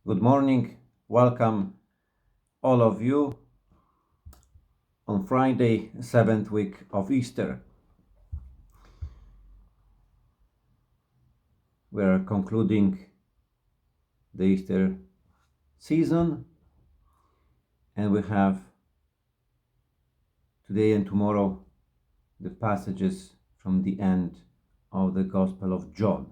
Good morning. Welcome all of you on Friday, 7th week of Easter. We are concluding the Easter season, and we have today and tomorrow the passages from the end of the Gospel of John.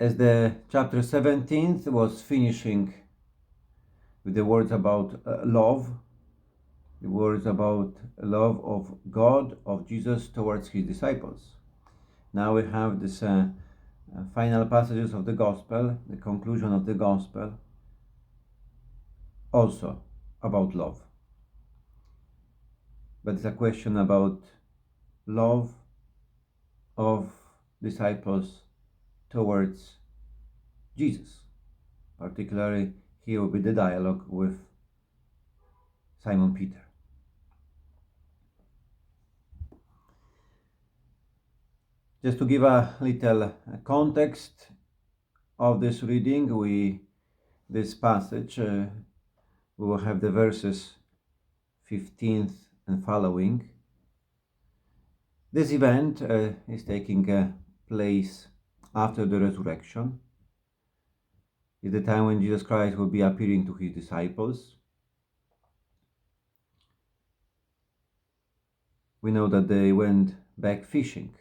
As the chapter 17th was finishing with the words about love, the words about love of God, of Jesus towards his disciples. Now we have this final passages of the Gospel, the conclusion of the Gospel, also about love. But it's a question about love of disciples towards Jesus. Particularly, here will be the dialogue with Simon Peter. Just to give a little context of this reading, this passage, we will have the verses 15th and following. This event is taking place after the resurrection. It's the time when Jesus Christ will be appearing to his disciples. We know that they went back fishing.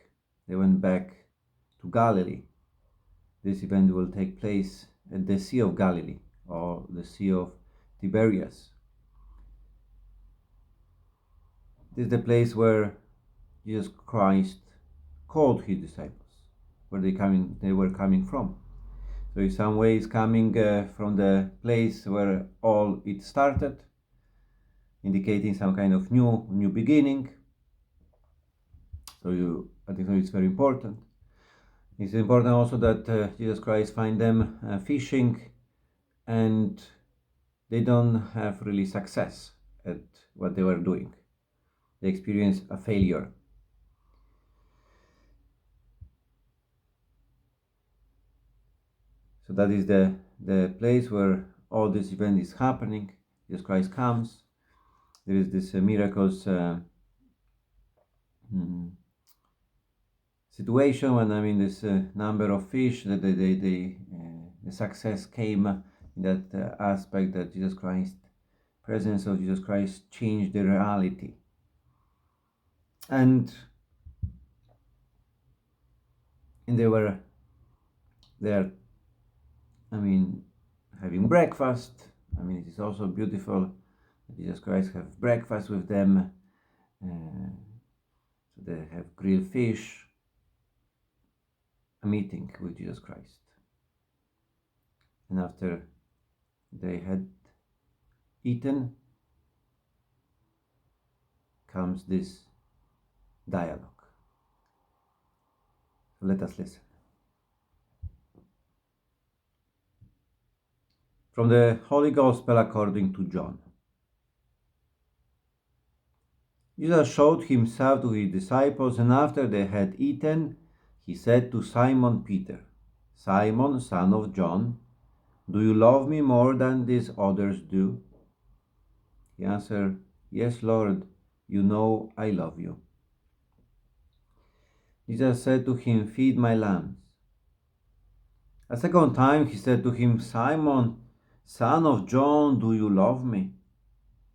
They went back to Galilee. This event will take place at the Sea of Galilee, or the Sea of Tiberias. This is the place where Jesus Christ called his disciples, where they were coming from. So in some ways coming from the place where all it started, indicating some kind of new beginning. So I think it's very important. It's important also that Jesus Christ find them fishing, and they don't have really success at what they were doing. They experience a failure. So that is the place where all this event is happening. Jesus Christ comes. There is this miracles situation when this number of fish, that the success came in that aspect that Jesus Christ, presence of Jesus Christ, changed the reality. And they were there, having breakfast. It is also beautiful that Jesus Christ have breakfast with them. So they have grilled fish, a meeting with Jesus Christ. And after they had eaten, comes this dialogue. So let us listen. From the Holy Gospel according to John. Jesus showed himself to his disciples, and after they had eaten, he said to Simon Peter, "Simon, son of John, do you love me more than these others do?" He answered, "Yes, Lord, you know I love you." Jesus said to him, "Feed my lambs." A second time he said to him, "Simon, son of John, do you love me?"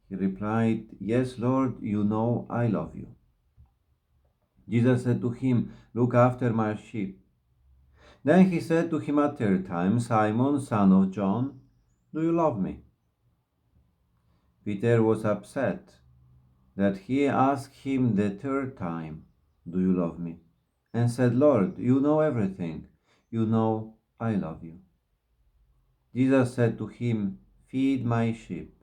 He replied, "Yes, Lord, you know I love you." Jesus said to him, "Look after my sheep." Then he said to him a third time, "Simon, son of John, do you love me?" Peter was upset that he asked him the third time, "Do you love me?" and said, "Lord, you know everything. You know I love you." Jesus said to him, "Feed my sheep."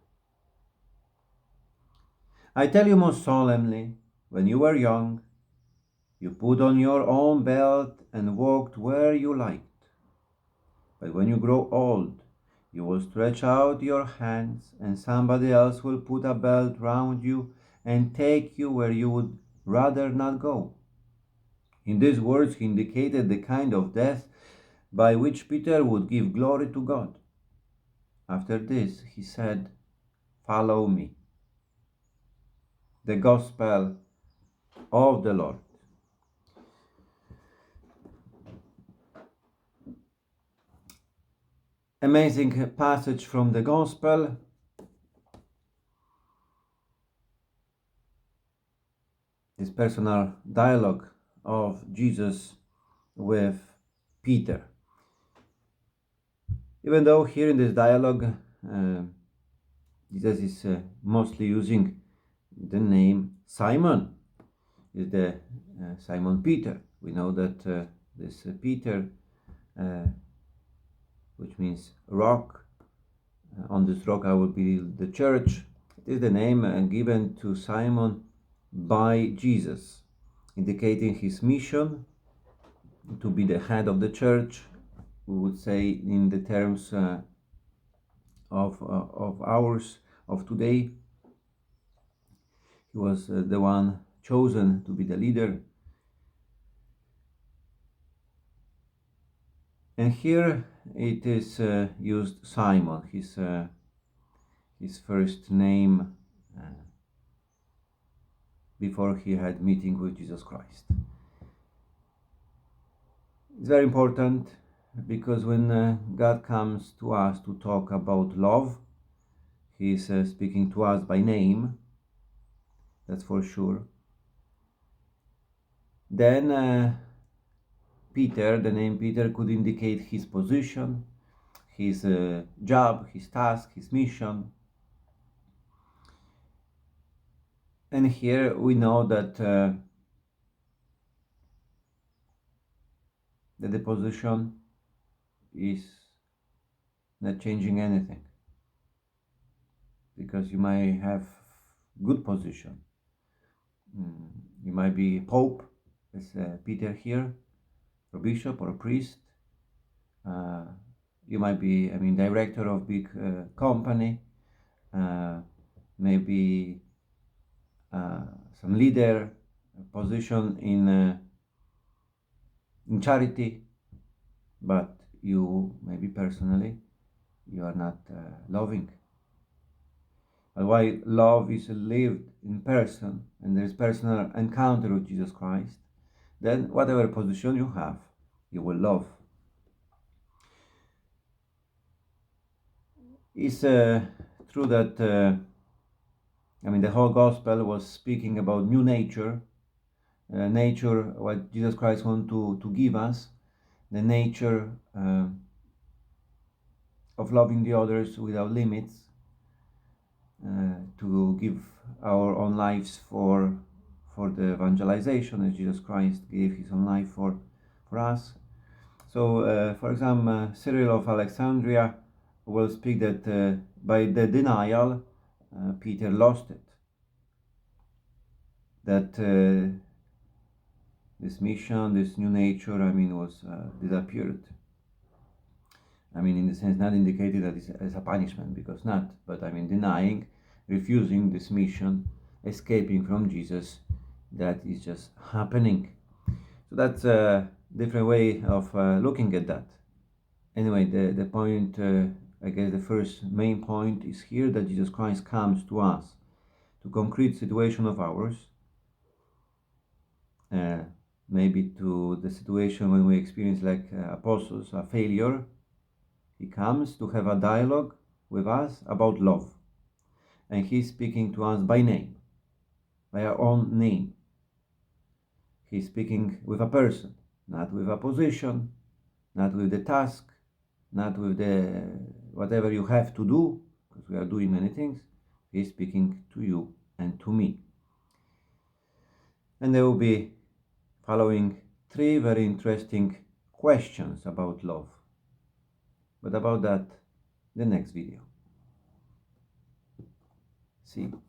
I tell you most solemnly, when you were young, you put on your own belt and walked where you liked. But when you grow old, you will stretch out your hands, and somebody else will put a belt round you and take you where you would rather not go. In these words, he indicated the kind of death by which Peter would give glory to God. After this, he said, "Follow me." The Gospel of the Lord. Amazing passage from the Gospel. This personal dialogue of Jesus with Peter. Even though here in this dialogue, Jesus is mostly using the name Simon, is the Simon Peter. We know that this Peter, which means rock, on this rock I will build the church. It is the name given to Simon by Jesus, indicating his mission to be the head of the church. We would say in the terms of ours of today, he was the one chosen to be the leader. And here it is used Simon, his first name before he had meeting with Jesus Christ. It's very important because when God comes to us to talk about love, he is speaking to us by name, that's for sure. Then Peter, the name Peter, could indicate his position, his job, his task, his mission. And here we know that the position is not changing anything, because you may have good position. You might be pope, as Peter here, or bishop or a priest. You might be, director of big company, maybe some leader position in charity, but you maybe personally you are not loving. But while love is lived in person and there is personal encounter with Jesus Christ, then whatever position you have, you will love. It's true that the whole gospel was speaking about new nature, nature what Jesus Christ wants to give us, the nature of loving the others without limits, to give our own lives for the evangelization, as Jesus Christ gave his own life for us. So, for example, Cyril of Alexandria will speak that by the denial, Peter lost it. That this mission, this new nature, was disappeared. In the sense, not indicated that it's as a punishment, because not, but denying, refusing this mission, escaping from Jesus, that is just happening. So that's a different way of looking at that. Anyway, the point, I guess the first main point is here, that Jesus Christ comes to us, to concrete situation of ours, maybe to the situation when we experience, like apostles, a failure. He comes to have a dialogue with us about love, and he's speaking to us by name, by our own name. He's speaking with a person, not with a position, not with the task, not with the whatever you have to do, because we are doing many things. He's speaking to you and to me. And there will be following 3 very interesting questions about love. But about that, the next video. See you.